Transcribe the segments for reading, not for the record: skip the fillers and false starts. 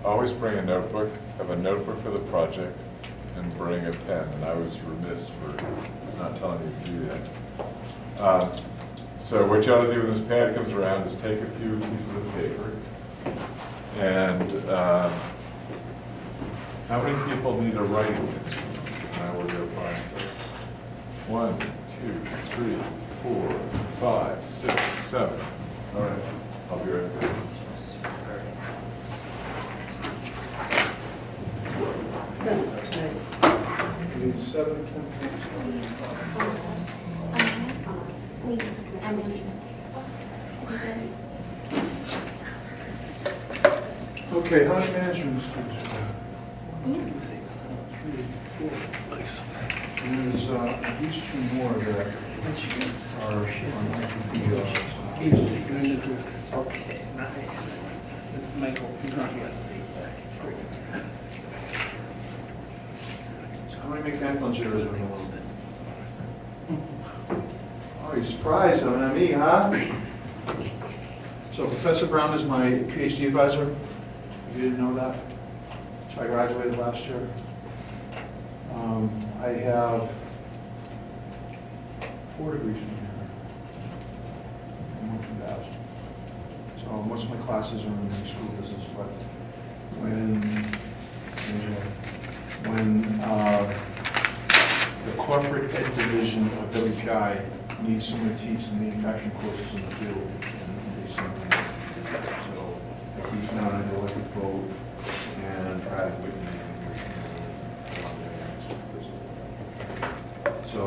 always bring a notebook, have a notebook for the project, and bring a pen. And I was remiss for not telling you to do that. So what you ought to do when this pad comes around is take a few pieces of paper. And how many people need a writing instrument? I will go find some. 1, 2, 3, 4, 5, 6, 7. All right, I'll be right back. Nice. Okay, how many management students? 3, 4. And there's at least 2 more that are on MQP. Okay, nice. Michael, he's not yet. How many mechanical engineers are in the world? Oh, you're surprised, I mean, me, huh? So Professor Brown is my PhD advisor. You didn't know that? So I graduated last year. I have 4 degrees from here. And 1 from that. So most of my classes are in the school business, but when the corporate ed division of WPI needs someone to teach the manufacturing courses in the field, and they send me. So I teach now an electric boat and Pratt & Whitney. So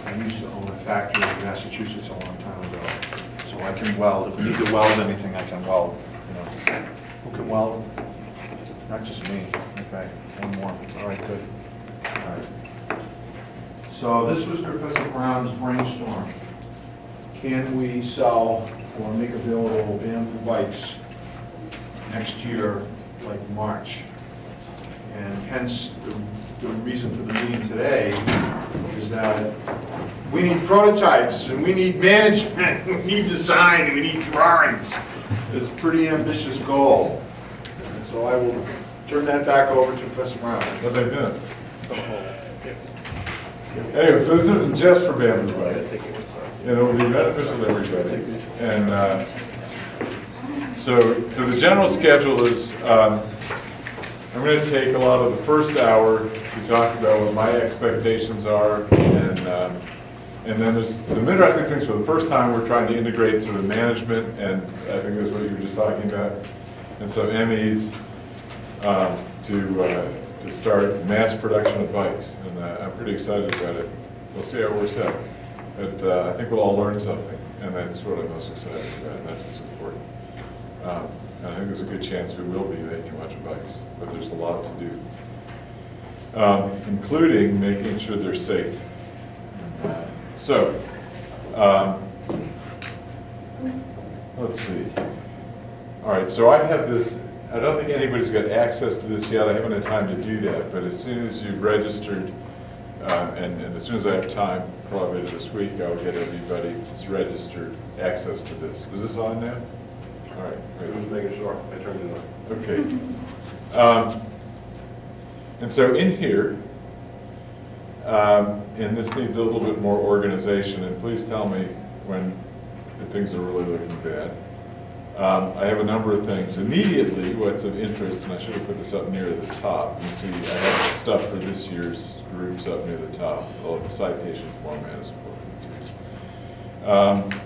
I used to own a factory in Massachusetts a long time ago. So I can weld. If we need to weld anything, I can weld. You know, who can weld? Not just me. Okay, 1 more. All right, good. All right. So this was Professor Brown's brainstorm. Can we sell or make available bamboo bikes next year, like March? And hence the reason for the meeting today is that we need prototypes and we need management, we need design, and we need drawings. It's a pretty ambitious goal. And so I will turn that back over to Professor Brown. What they missed. Anyway, so this isn't just for bamboo bikes. It'll be beneficial to everybody. And so the general schedule is I'm going to take a lot of the first hour to talk about what my expectations are, and then there's some interesting things. For the first time, we're trying to integrate sort of management, and I think that's what you were just talking about, and some MEs to start mass production of bikes, and I'm pretty excited about it. We'll see how it works out, but I think we'll all learn something, and that's what I'm most excited about, and that's what's important. And I think there's a good chance we will be making a bunch of bikes, but there's a lot to do, including making sure they're safe. Let's see. All right, so I have this. I don't think anybody's got access to this yet. I haven't had time to do that, but as soon as you've registered, and as soon as I have time, probably later this week, I'll get everybody that's registered access to this. Is this on now? All right. I was making sure. I turned it on. Okay. And so in here, and this needs a little bit more organization, and please tell me when things are really looking bad. I have a number of things. Immediately, what's of interest, and I should have put this up near the top. You can see I have stuff for this year's groups up near the top. Well, the citation format is important.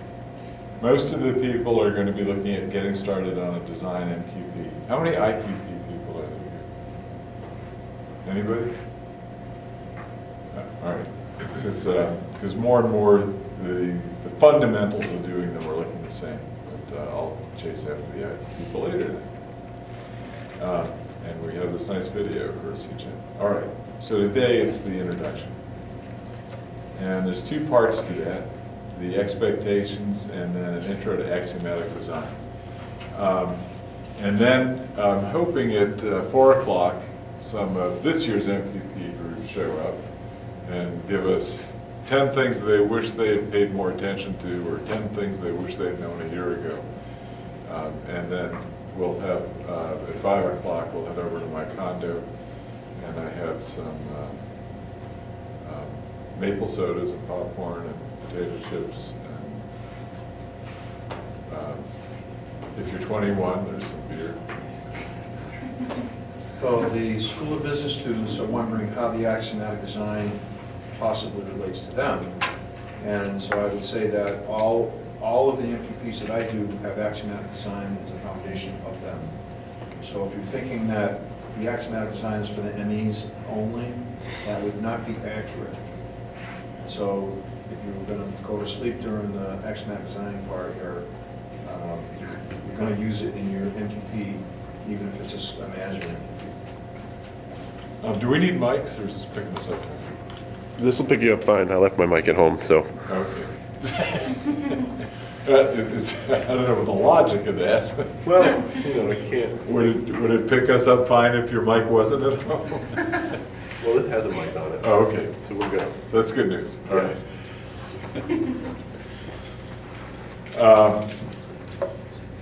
Most of the people are going to be looking at getting started on a design MQP. How many IQP people are there here? Anybody? All right. Because more and more the fundamentals of doing them are looking the same. But I'll chase after the people later then. And we have this nice video for CJ. All right. So today it's the introduction. And there's 2 parts to that. The expectations, and then an intro to axiomatic design. And then I'm hoping at 4 o'clock, some of this year's MQP groups show up and give us 10 things they wish they had paid more attention to, or 10 things they wish they'd known a year ago. And then we'll have, at 5 o'clock, we'll head over to my condo, and I have some maple sodas and popcorn and potato chips. And if you're 21, there's some beer. Well, the School of Business students are wondering how the axiomatic design possibly relates to them. And so I would say that all of the MQPs that I do have axiomatic design as a foundation of them. So if you're thinking that the axiomatic design is for the MEs only, that would not be accurate. So if you were going to go to sleep during the axiomatic design part, you're going to use it in your MQP, even if it's just a management. Do we need mics, or is this picking this up? This will pick you up fine. I left my mic at home, so. Okay. I don't know the logic of that. Well, you know, I can't. Would it pick us up fine if your mic wasn't at home? Well, this has a mic on it. Oh, okay. So we're good. That's good news. All right.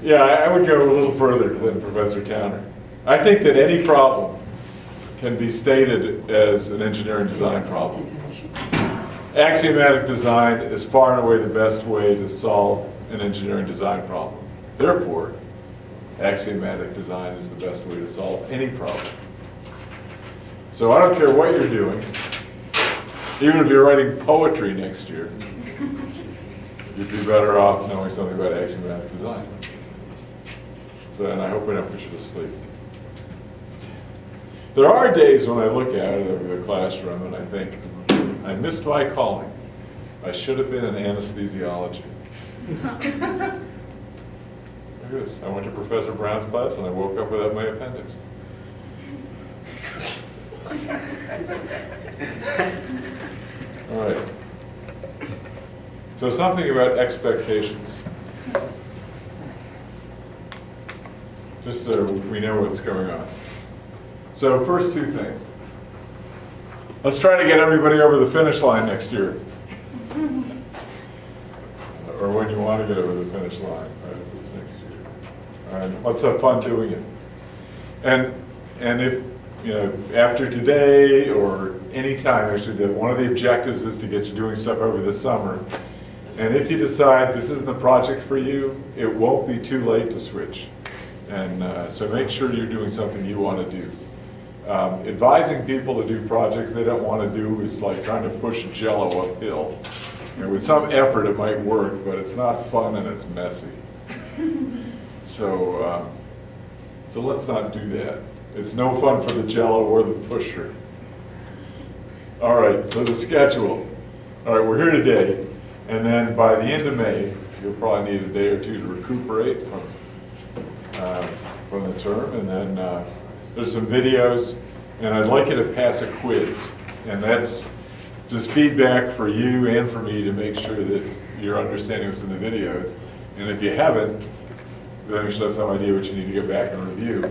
Yeah, I would go a little further than Professor Towner. I think that any problem can be stated as an engineering design problem. Axiomatic design is far and away the best way to solve an engineering design problem. Therefore, axiomatic design is the best way to solve any problem. So I don't care what you're doing, even if you're writing poetry next year, you'd be better off knowing something about axiomatic design. So, and I hope we don't push you to sleep. There are days when I look at it over the classroom and I think, I missed my calling. I should have been in anesthesiology. Look at this. I went to Professor Brown's class and I woke up without my appendix. All right. So something about expectations. Just so we know what's going on. So first two things. Let's try to get everybody over the finish line next year. Or when you want to get over the finish line, right, if it's next year. All right, let's have fun doing it. And if, you know, after today or any time, actually, one of the objectives is to get you doing stuff over the summer. And if you decide this isn't the project for you, it won't be too late to switch. And so make sure you're doing something you want to do. Advising people to do projects they don't want to do is like trying to push Jell-O uphill. You know, with some effort it might work, but it's not fun and it's messy. So let's not do that. It's no fun for the Jell-O or the pusher. All right, so the schedule. All right, we're here today, and then by the end of May, you'll probably need a day or two to recuperate from the term, and then there's some videos, and I'd like you to pass a quiz, and that's just feedback for you and for me to make sure that you're understanding what's in the videos, and if you haven't, then you should have some idea what you need to go back and review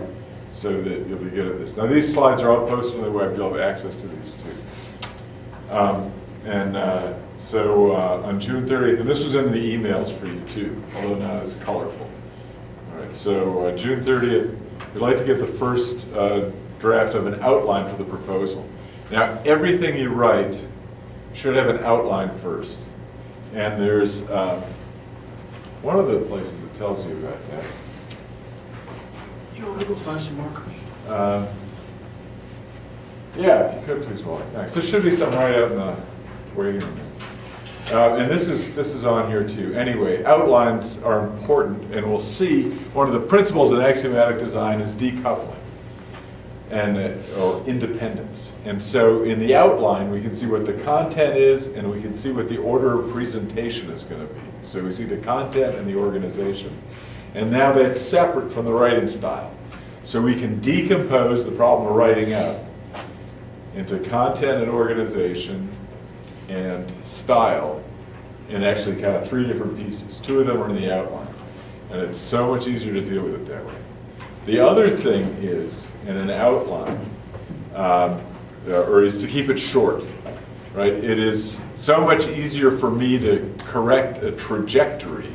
so that you'll be good at this. Now these slides are all posted on the web, you'll have access to these too. So on June 30th, and this was in the emails for you too, although not as colorful. All right, so June 30th, we'd like to get the first draft of an outline for the proposal. Now, everything you write should have an outline first. And there's one of the places that tells you about that. You know, I'm going to go find some markers. Yeah, if you could please, Wally. Thanks. There should be some right out in the waiting room. And this is on here too. Anyway, outlines are important, and we'll see one of the principles in axiomatic design is decoupling and or independence. And so in the outline, we can see what the content is, and we can see what the order of presentation is going to be. So we see the content and the organization. And now that's separate from the writing style. So we can decompose the problem of writing out into content and organization and style in actually kind of 3 different pieces. 2 of them are in the outline. And it's so much easier to deal with it that way. The other thing is, in an outline, or is to keep it short, right? It is so much easier for me to correct a trajectory,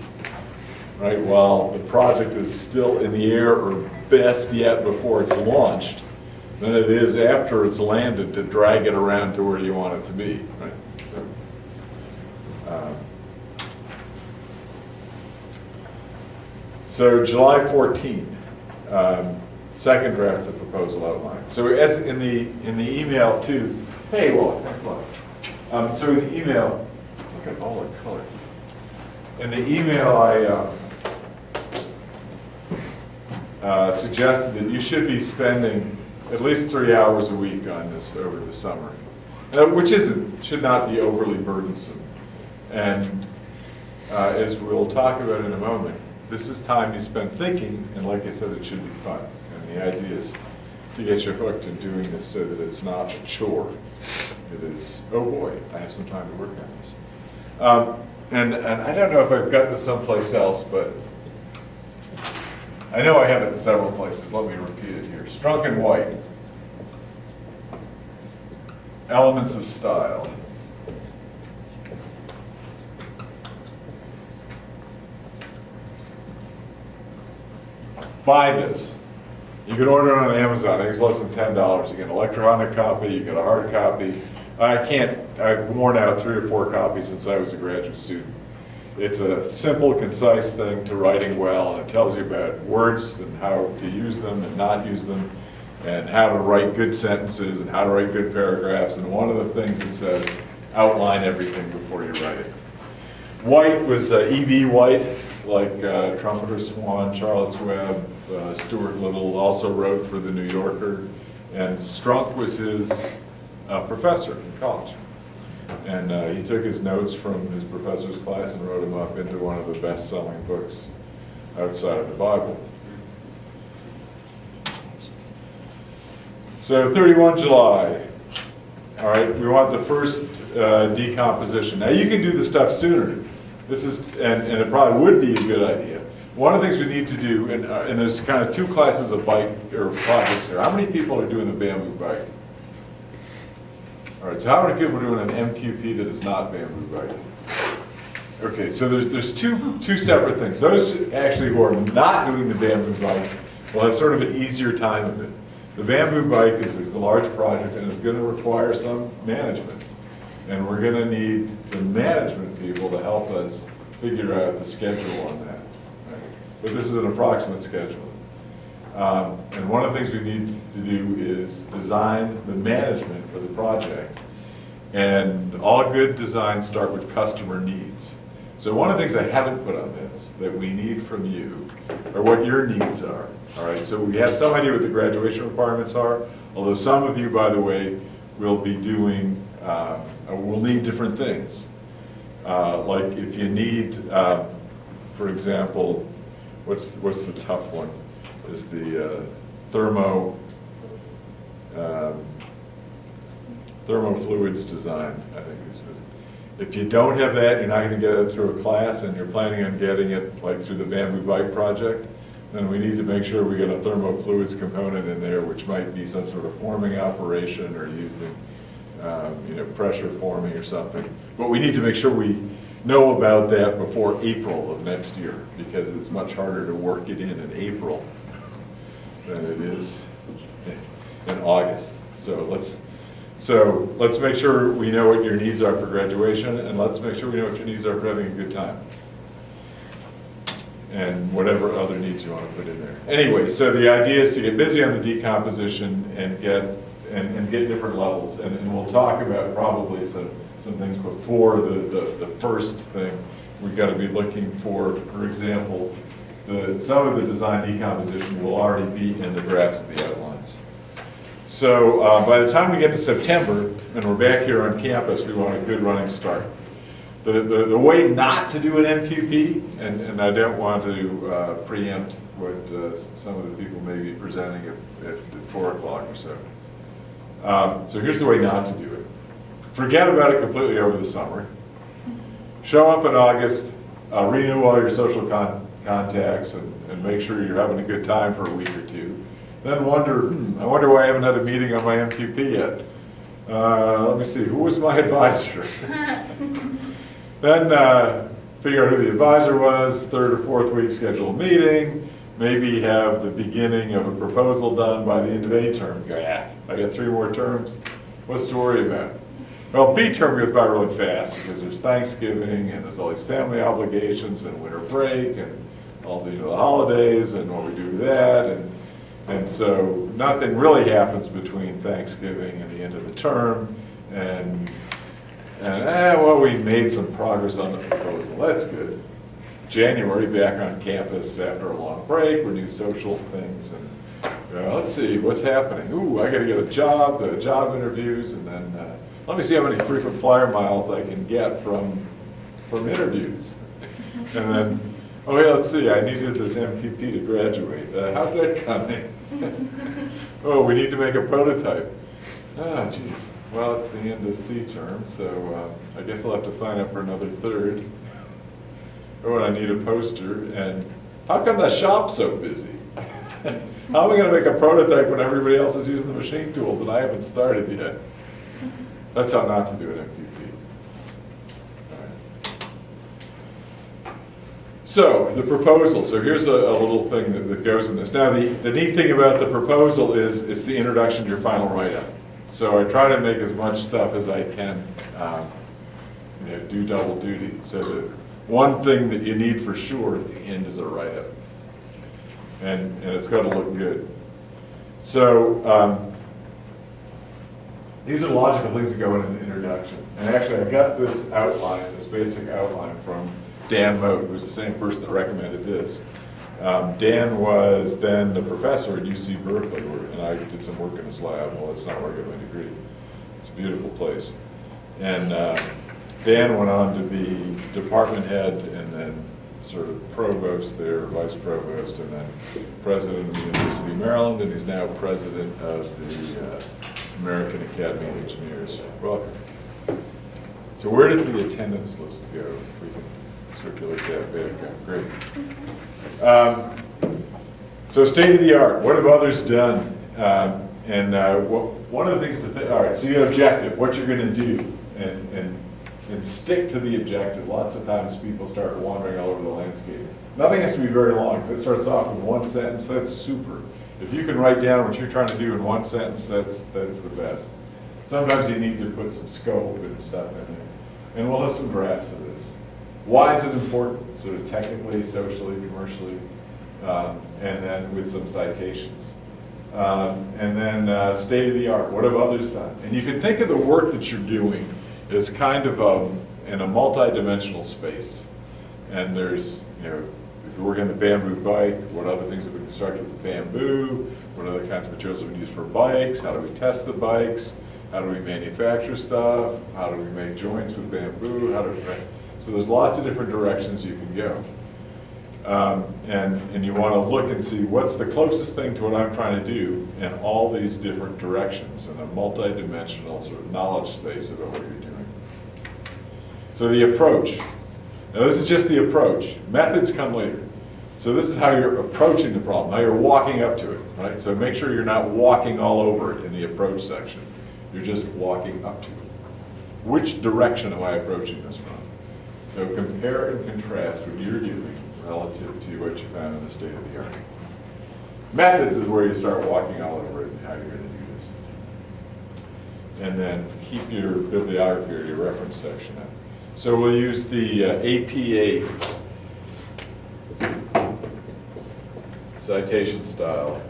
right, while the project is still in the air or best yet before it's launched, than it is after it's landed to drag it around to where you want it to be, right? So July 14, second draft of the proposal outline. So as in the email too, hey, Wally, thanks a lot. So in the email, look at all the color. In the email, I suggested that you should be spending at least 3 hours a week on this over the summer, which should not be overly burdensome. And as we'll talk about in a moment, this is time you spend thinking, and like I said, it should be fun. And the idea is to get you hooked in doing this so that it's not a chore. It is, oh boy, I have some time to work on this. And I don't know if I've got this someplace else, but I know I have it in several places. Let me repeat it here. Strunk and White. Elements of style. Buy this. You can order it on Amazon. I think it's less than $10. You get an electronic copy, you get a hard copy. I've worn out 3 or 4 copies since I was a graduate student. It's a simple, concise thing to writing well, and it tells you about words and how to use them and not use them, and how to write good sentences and how to write good paragraphs. And one of the things it says, outline everything before you write it. White was E.B. White, like Trumpeter Swan, Charlotte's Web, Stuart Little also wrote for the New Yorker, and Strunk was his professor in college. And he took his notes from his professor's class and wrote them up into one of the best-selling books outside of the Bible. So 31 July, all right, we want the first decomposition. Now you can do the stuff sooner. This is, and it probably would be a good idea. One of the things we need to do, and there's kind of 2 classes of bike or projects here. How many people are doing the bamboo bike? All right, so how many people are doing an MQP that is not bamboo bike? Okay, so there's two separate things. Those actually who are not doing the bamboo bike will have sort of an easier time of it. The bamboo bike is a large project and it's going to require some management. And we're going to need the management people to help us figure out the schedule on that. Right? But this is an approximate schedule. And one of the things we need to do is design the management for the project. And all good designs start with customer needs. So one of the things I haven't put on this that we need from you are what your needs are. All right, so we have some idea what the graduation requirements are, although some of you, by the way, will be doing, will need different things. Like if you need, for example, what's the tough one? Is the thermofluids design, I think is the. If you don't have that, you're not going to get it through a class, and you're planning on getting it like through the bamboo bike project, then we need to make sure we get a thermofluids component in there, which might be some sort of forming operation or using pressure forming or something. But we need to make sure we know about that before April of next year, because it's much harder to work it in April than it is in August. So let's make sure we know what your needs are for graduation, and let's make sure we know what your needs are for having a good time. And whatever other needs you want to put in there. Anyway, so the idea is to get busy on the decomposition and get different levels. And we'll talk about probably some things before the first thing. We've got to be looking for example, some of the design decomposition will already be in the drafts of the outlines. So by the time we get to September, and we're back here on campus, we want a good running start. The way not to do an MQP, and I don't want to preempt what some of the people may be presenting at 4 o'clock or so. So here's the way not to do it. Forget about it completely over the summer. Show up in August, renew all your social contacts, and make sure you're having a good time for a week or two. Then wonder, I wonder why I haven't had a meeting on my MQP yet. Let me see, who was my advisor? Then figure out who the advisor was, third or fourth week schedule a meeting, maybe have the beginning of a proposal done by the end of A term. Go, yeah, I got 3 more terms. What's to worry about? Well, B term goes by really fast because there's Thanksgiving and there's all these family obligations and winter break and all the, the holidays and what we do with that. And so nothing really happens between Thanksgiving and the end of the term. And well, we made some progress on the proposal. That's good. January, back on campus after a long break, we do social things, and let's see what's happening. Ooh, I got to get a job interviews, and then let me see how many frequent flyer miles I can get from interviews. And then, oh yeah, let's see, I needed this MQP to graduate. How's that coming? Oh, we need to make a prototype. Oh, geez. Well, it's the end of C term, so I guess I'll have to sign up for another third. Oh, and I need a poster, and how come the shop's so busy? How am I gonna make a prototype when everybody else is using the machine tools and I haven't started yet? That's how not to do an MQP. All right. So, the proposal. So here's a little thing that goes in this. Now, the neat thing about the proposal is it's the introduction to your final write-up. So I try to make as much stuff as I can, do double duty. So that one thing that you need for sure at the end is a write-up. And it's got to look good. So these are the logical things that go in an introduction. And actually I got this outline, this basic outline from Dan Mote, who's the same person that recommended this. Dan was then the professor at UC Berkeley, and I did some work in his lab. Well, it's not where I got my degree. It's a beautiful place. And Dan went on to be department head and then sort of provost there, vice provost, and then president of the University of Maryland, and he's now president of the American Academy of Engineers. Welcome. So where did the attendance list go? If we can circulate that back up. Great. So state of the art, what have others done? One of the things to think, all right, so you have objective, what you're going to do, and stick to the objective. Lots of times people start wandering all over the landscape. Nothing has to be very long. If it starts off with one sentence, that's super. If you can write down what you're trying to do in one sentence, that's the best. Sometimes you need to put some scope and stuff in there. And we'll have some graphs of this. Why is it important? Sort of technically, socially, commercially, and then with some citations. And then state of the art, what have others done? And you can think of the work that you're doing as kind of in a multi-dimensional space. And there's, if you're working on the bamboo bike, what other things have been constructed with bamboo? What other kinds of materials have been used for bikes? How do we test the bikes? How do we manufacture stuff? How do we make joints with bamboo? So there's lots of different directions you can go. And you want to look and see what's the closest thing to what I'm trying to do in all these different directions in a multi-dimensional sort of knowledge space about what you're doing. So the approach. Now this is just the approach. Methods come later. So this is how you're approaching the problem, how you're walking up to it, right? So make sure you're not walking all over it in the approach section. You're just walking up to it. Which direction am I approaching this from? So compare and contrast what you're doing relative to what you found in the state of the art. Methods is where you start walking all over it and how you're going to do this. And then keep your bibliography or your reference section up. So we'll use the APA citation style.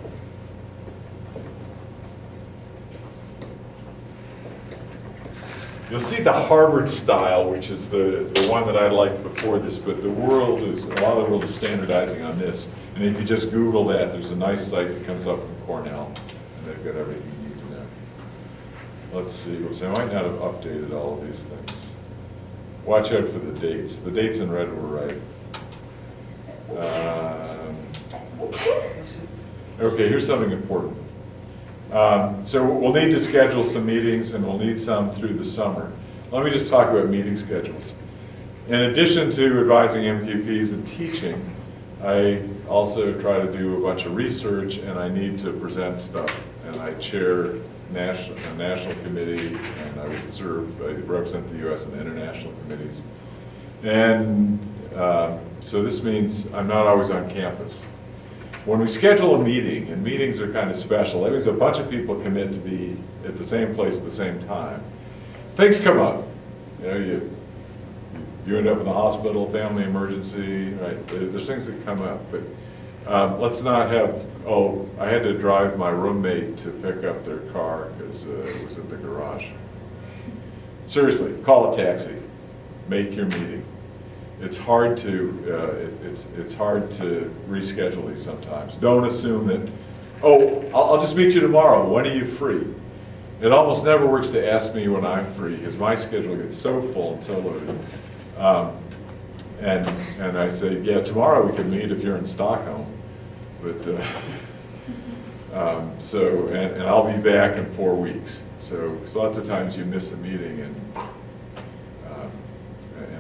You'll see the Harvard style, which is the one that I liked before this, but a lot of the world is standardizing on this. And if you just Google that, there's a nice site that comes up from Cornell, and they've got everything you need to know. Let's see, so I might not have updated all of these things. Watch out for the dates. The dates in red were right. Okay, here's something important. So we'll need to schedule some meetings, and we'll need some through the summer. Let me just talk about meeting schedules. In addition to advising MQPs and teaching, I also try to do a bunch of research, and I need to present stuff. And I chair a national committee, and I represent the U.S. in international committees. And So this means I'm not always on campus. When we schedule a meeting, and meetings are kind of special, that means a bunch of people commit to be at the same place at the same time. Things come up. You know, you end up in the hospital, family emergency, right? There's things that come up, but let's not have, oh, I had to drive my roommate to pick up their car because it was at the garage. Seriously, call a taxi, make your meeting. It's hard to it's hard to reschedule these sometimes. Don't assume that, oh, I'll just meet you tomorrow. When are you free? It almost never works to ask me when I'm free because my schedule gets so full and so loaded. And I say, yeah, tomorrow we can meet if you're in Stockholm. But and I'll be back in 4 weeks. So lots of times you miss a meeting and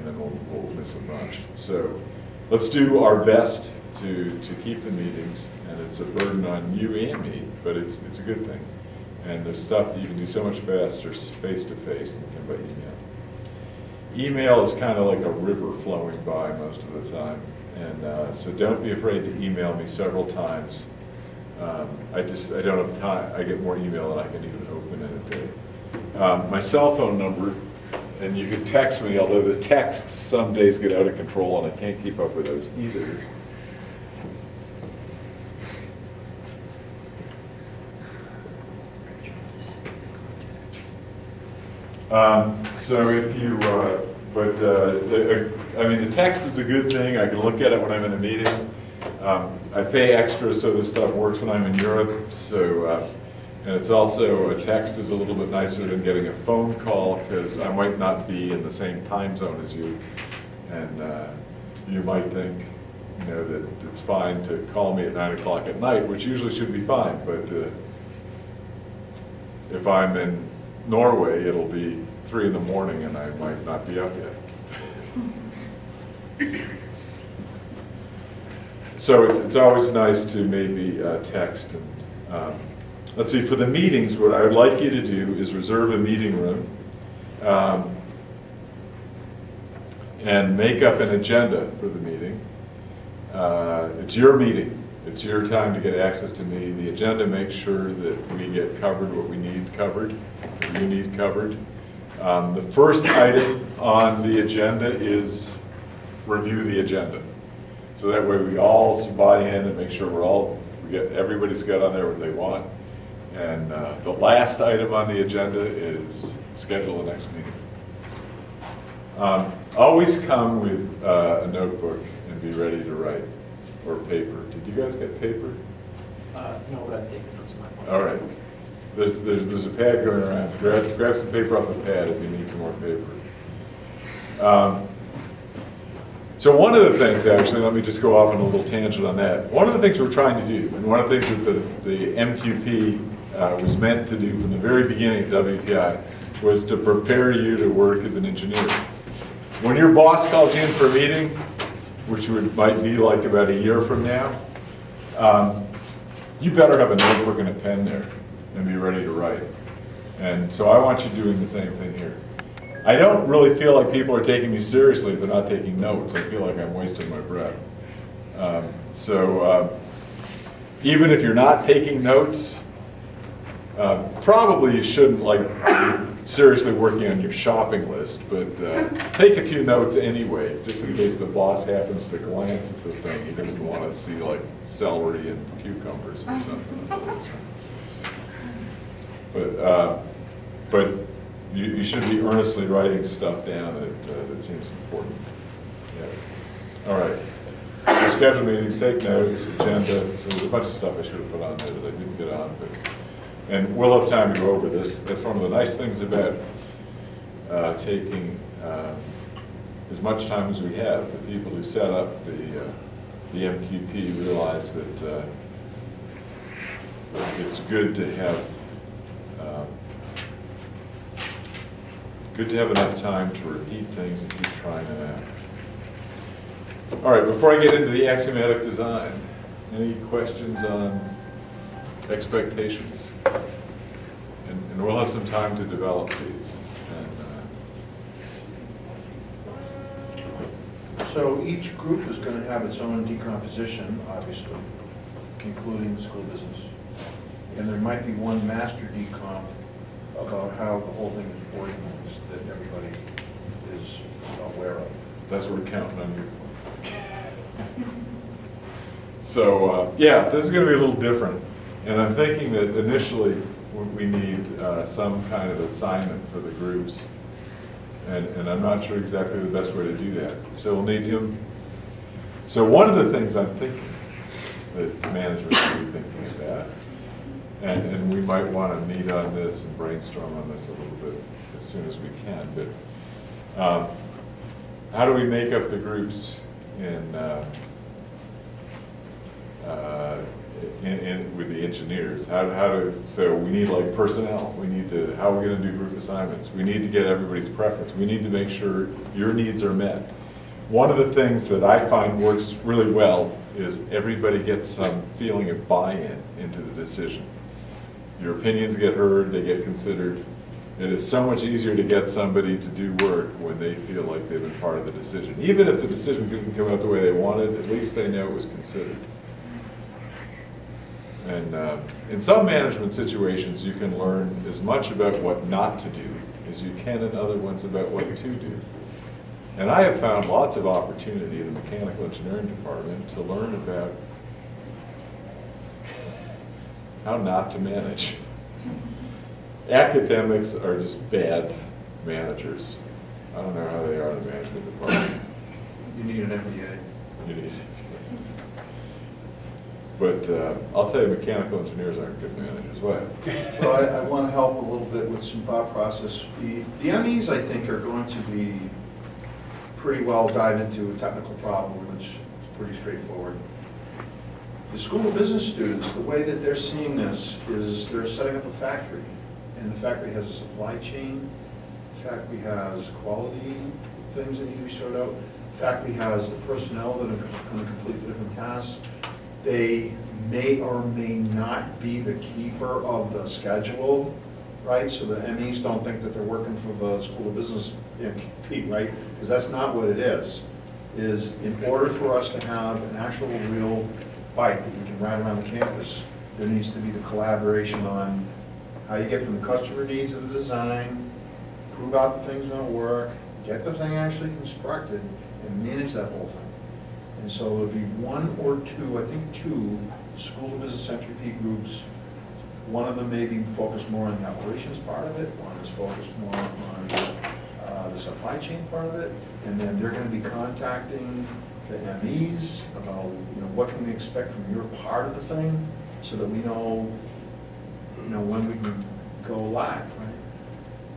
then we'll miss a bunch. So let's do our best to keep the meetings, and it's a burden on you and me, but it's a good thing. And there's stuff that you can do so much faster face-to-face than by email. Email is kind of like a river flowing by most of the time, and so don't be afraid to email me several times. I don't have time. I get more email than I can even open in a day. My cell phone number, and you can text me, although the texts some days get out of control and I can't keep up with those either. So if you, I mean, the text is a good thing. I can look at it when I'm in a meeting. I pay extra so this stuff works when I'm in Europe. So, and it's also, a text is a little bit nicer than getting a phone call because I might not be in the same time zone as you. And you might think, you know, that it's fine to call me at 9 o'clock at night, which usually should be fine. But if I'm in Norway, it'll be 3 in the morning and I might not be up yet. So it's always nice to maybe text. And let's see, for the meetings, what I would like you to do is reserve a meeting room and make up an agenda for the meeting. It's your meeting. It's your time to get access to me. The agenda makes sure that we get covered what we need covered, what you need covered. The first item on the agenda is review the agenda. So that way we all buy in and make sure everybody's got on there what they want. And the last item on the agenda is schedule the next meeting. Always come with a notebook and be ready to write, or paper. Did you guys get paper? No, but I've taken notes on my phone. All right. There's a pad going around. Grab some paper off the pad if you need some more paper. So one of the things, actually, let me just go off on a little tangent on that. One of the things we're trying to do, and one of the things that the MQP was meant to do from the very beginning of WPI, was to prepare you to work as an engineer. When your boss calls you in for a meeting, which might be like about a year from now, you better have a notebook and a pen there and be ready to write. And so I want you doing the same thing here. I don't really feel like people are taking me seriously if they're not taking notes. I feel like I'm wasting my breath. Even if you're not taking notes, probably you shouldn't like seriously working on your shopping list, but take a few notes anyway, just in case the boss happens to glance at the thing. He doesn't want to see like celery and cucumbers or something. But you should be earnestly writing stuff down that seems important. Yeah. All right. So schedule meetings, take notes, agenda. So there's a bunch of stuff I should have put on there that I didn't get on. And we'll have time to go over this. That's one of the nice things about taking as much time as we have. The people who set up the MQP realize that it's good to have enough time to repeat things and keep trying it out. All right, before I get into the axiomatic design, any questions on expectations? And we'll have some time to develop these. So each group is going to have its own decomposition, obviously, including the school business. And there might be one master decomp about how the whole thing is organized that everybody is aware of. That's what we're counting on you for. So, yeah, this is going to be a little different. And I'm thinking that initially we need some kind of assignment for the groups. And I'm not sure exactly the best way to do that. So we'll need him. So one of the things I'm thinking that management should be thinking about, and we might want to meet on this and brainstorm on this a little bit as soon as we can, but how do we make up the groups with the engineers? So we need like personnel, how are we going to do group assignments? We need to get everybody's preference. We need to make sure your needs are met. One of the things that I find works really well is everybody gets some feeling of buy-in into the decision. Your opinions get heard, they get considered. It is so much easier to get somebody to do work when they feel like they've been part of the decision. Even if the decision didn't come out the way they wanted, at least they know it was considered. And in some management situations, you can learn as much about what not to do as you can in other ones about what to do. And I have found lots of opportunity in the mechanical engineering department to learn about how not to manage. Academics are just bad managers. I don't know how they are in the management department. You need an MBA. You need. But I'll tell you, mechanical engineers aren't good managers. What? Well, I want to help a little bit with some thought process. The MEs, I think, are going to be pretty well dive into a technical problem, which is pretty straightforward. The School of Business students, the way that they're seeing this is they're setting up a factory, and the factory has a supply chain. The factory has quality things that need to be sorted out. The factory has the personnel that are going to complete the different tasks. They may or may not be the keeper of the schedule, right? So the MEs don't think that they're working for the School of Business MQP, right? Because that's not what it is. Is in order for us to have an actual real bike that we can ride around the campus, there needs to be the collaboration on how you get from the customer needs of the design, prove out the thing's gonna work, get the thing actually constructed, and manage that whole thing. And so there'll be one or two, I think two, School of Business MQP groups. One of them may be focused more on the operations part of it, one is focused more on the supply chain part of it, and then they're gonna be contacting the MEs about, what can we expect from your part of the thing, so that we know, when we can go live, right?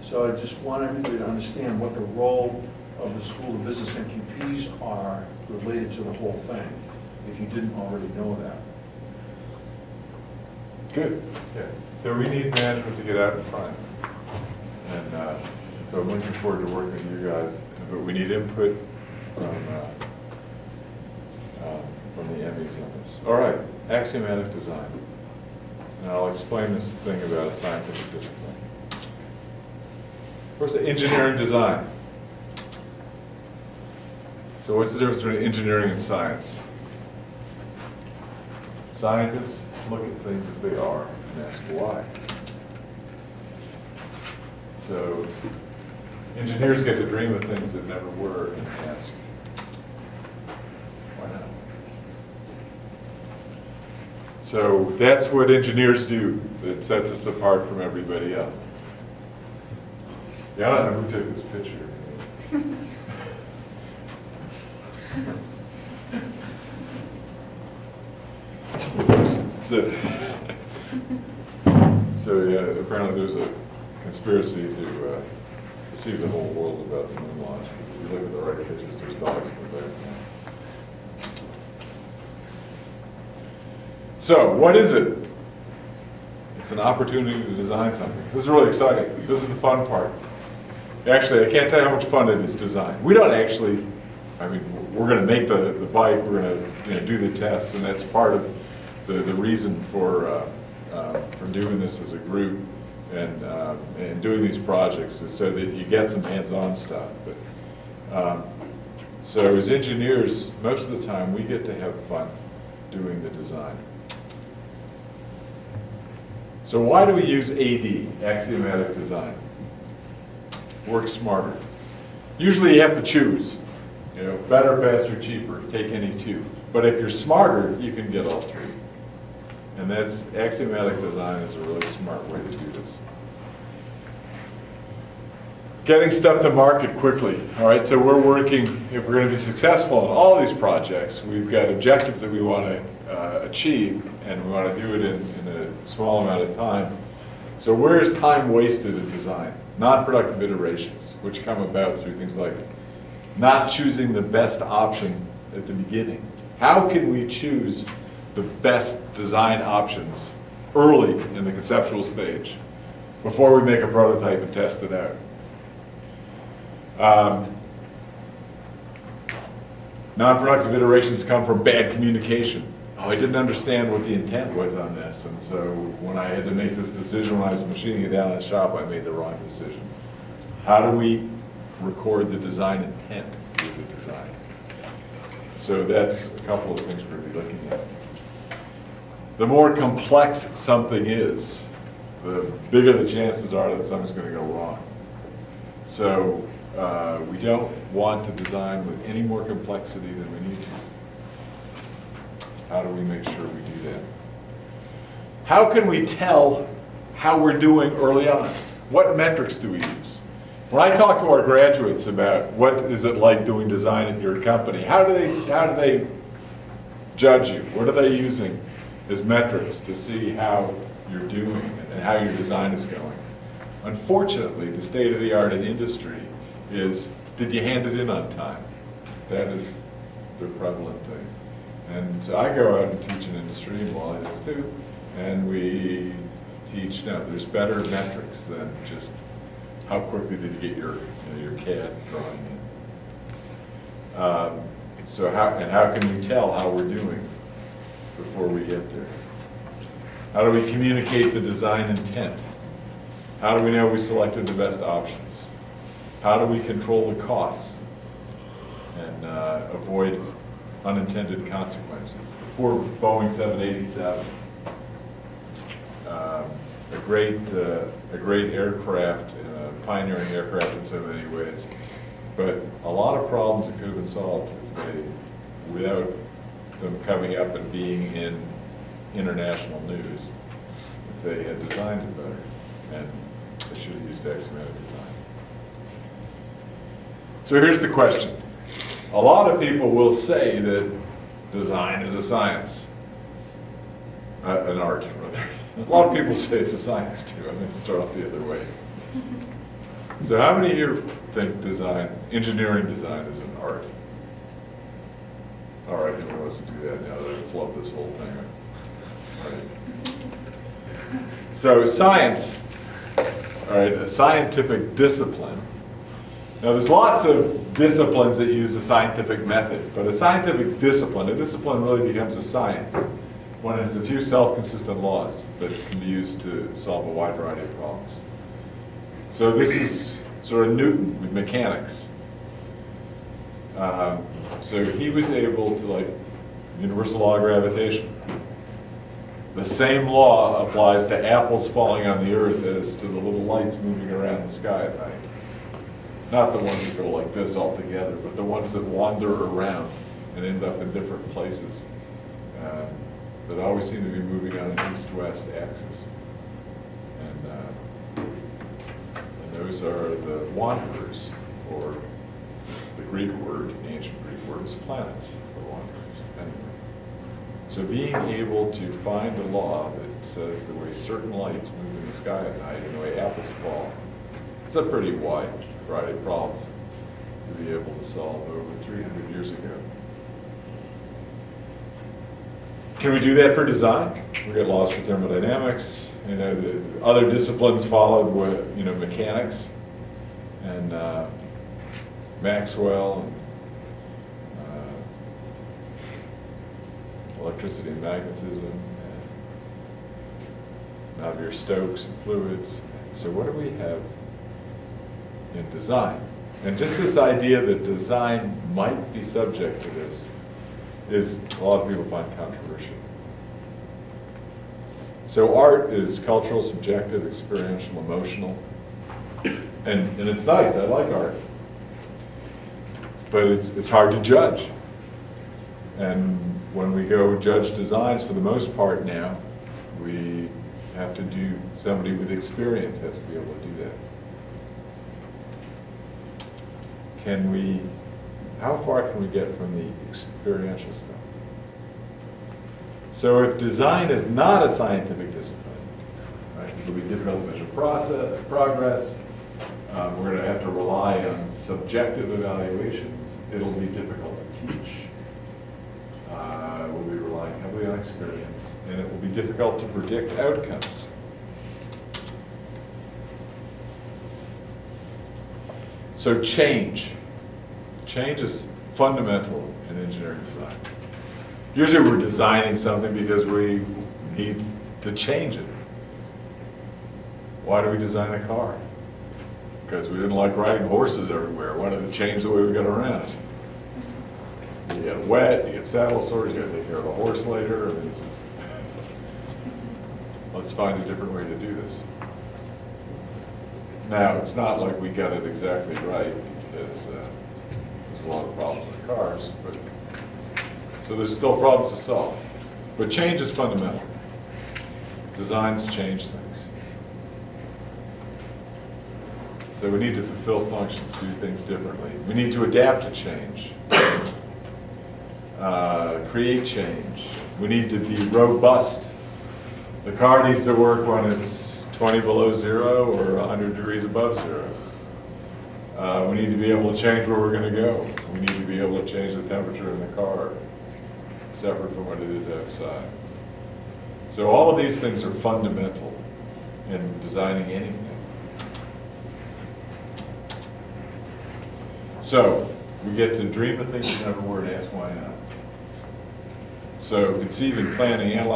So I just want everybody to understand what the role of the School of Business MQPs are related to the whole thing, if you didn't already know that. Good. Yeah. So we need management to get out in front. And so I'm looking forward to working with you guys. But we need input from the MEs on this. All right, axiomatic design. And I'll explain this thing about a scientific discipline. First, engineering design. So what's the difference between engineering and science? Scientists look at things as they are and ask why. So engineers get to dream of things that never were and ask, why not? So that's what engineers do that sets us apart from everybody else. Yeah, I don't know who took this picture. So yeah, apparently there's a conspiracy to deceive the whole world about the moon launch. If you look at the right pictures, there's dogs in the background. So what is it? It's an opportunity to design something. This is really exciting. This is the fun part. Actually, I can't tell you how much fun it is to design. We don't actually, we're going to make the bike, we're going to do the tests, and that's part of the reason for doing this as a group and doing these projects is so that you get some hands-on stuff. But So as engineers, most of the time, we get to have fun doing the design. So why do we use AD, Axiomatic Design? Work smarter. Usually you have to choose, better, faster, cheaper, take any two. But if you're smarter, you can get all three. And that's, Axiomatic Design is a really smart way to do this. Getting stuff to market quickly. All right, so we're working, if we're going to be successful in all these projects, we've got objectives that we want to achieve, and we want to do it in a small amount of time. So where is time wasted in design? Non-productive iterations, which come about through things like not choosing the best option at the beginning. How can we choose the best design options early in the conceptual stage before we make a prototype and test it out? Non-productive iterations come from bad communication. Oh, I didn't understand what the intent was on this, and so when I had to make this decision when I was machining it down in the shop, I made the wrong decision. How do we record the design intent with the design? So that's a couple of things we're going to be looking at. The more complex something is, the bigger the chances are that something's going to go wrong. So we don't want to design with any more complexity than we need to. How do we make sure we do that? How can we tell how we're doing early on? What metrics do we use? When I talk to our graduates about what is it like doing design at your company, how do they judge you? What are they using as metrics to see how you're doing and how your design is going? Unfortunately, the state of the art in industry is, did you hand it in on time? That is the prevalent thing. And so I go out and teach in industry, and Wally does too, and we teach, no, there's better metrics than just how quickly did you get your CAD drawing in. So how can we tell how we're doing before we get there? How do we communicate the design intent? How do we know we selected the best options? How do we control the costs and avoid unintended consequences? The poor Boeing 787, a great aircraft, pioneering aircraft in so many ways, but a lot of problems that could have been solved without them coming up and being in international news if they had designed it better, and they should have used Axiomatic Design. So here's the question. A lot of people will say that design is a science, an art, rather. A lot of people say it's a science too. I'm going to start off the other way. So how many here think engineering design is an art? All right, who wants to do that now that I've flubbed this whole thing? All right. So science, all right, a scientific discipline. Now there's lots of disciplines that use a scientific method, but a scientific discipline, a discipline really becomes a science when it has a few self-consistent laws that can be used to solve a wide variety of problems. So this is sort of Newton with mechanics. So he was able to, like, universal law of gravitation. The same law applies to apples falling on the earth as to the little lights moving around the sky at night. Not the ones that go like this all together, but the ones that wander around and end up in different places that always seem to be moving on an east-west axis. And those are the wanderers, or the Greek word, the ancient Greek word is planets for wanderers. Anyway. So being able to find a law that says the way certain lights move in the sky at night and the way apples fall, it's a pretty wide variety of problems to be able to solve over 300 years ago. Can we do that for design? We got laws for thermodynamics. The other disciplines followed with mechanics and Maxwell and electricity and magnetism and Navier-Stokes and fluids. So what do we have in design? And just this idea that design might be subject to this is, a lot of people find controversial. So art is cultural, subjective, experiential, emotional. And it's nice, I like art. But it's hard to judge. And when we go judge designs, for the most part now, we have to do, somebody with experience has to be able to do that. Can we, how far can we get from the experiential stuff? So if design is not a scientific discipline, right, it'll be difficult to measure progress. We're going to have to rely on subjective evaluations. It'll be difficult to teach. We'll be relying heavily on experience, and it will be difficult to predict outcomes. So change. Change is fundamental in engineering design. Usually we're designing something because we need to change it. Why do we design a car? Because we didn't like riding horses everywhere. Wanted to change the way we got around. You get wet, you get saddle sores, you got to take care of the horse later. I mean, this is, let's find a different way to do this. Now, it's not like we got it exactly right, because there's a lot of problems with cars, but so there's still problems to solve. But change is fundamental. Designs change things. So we need to fulfill functions, do things differently. We need to adapt to change, create change. We need to be robust. The car needs to work when it's 20 below zero or 100 degrees above zero. We need to be able to change where we're going to go. We need to be able to change the temperature in the car, separate from what it is outside. So all of these things are fundamental in designing anything. So we get to dream of things you never were and ask why not. So conceive and planning, analyze.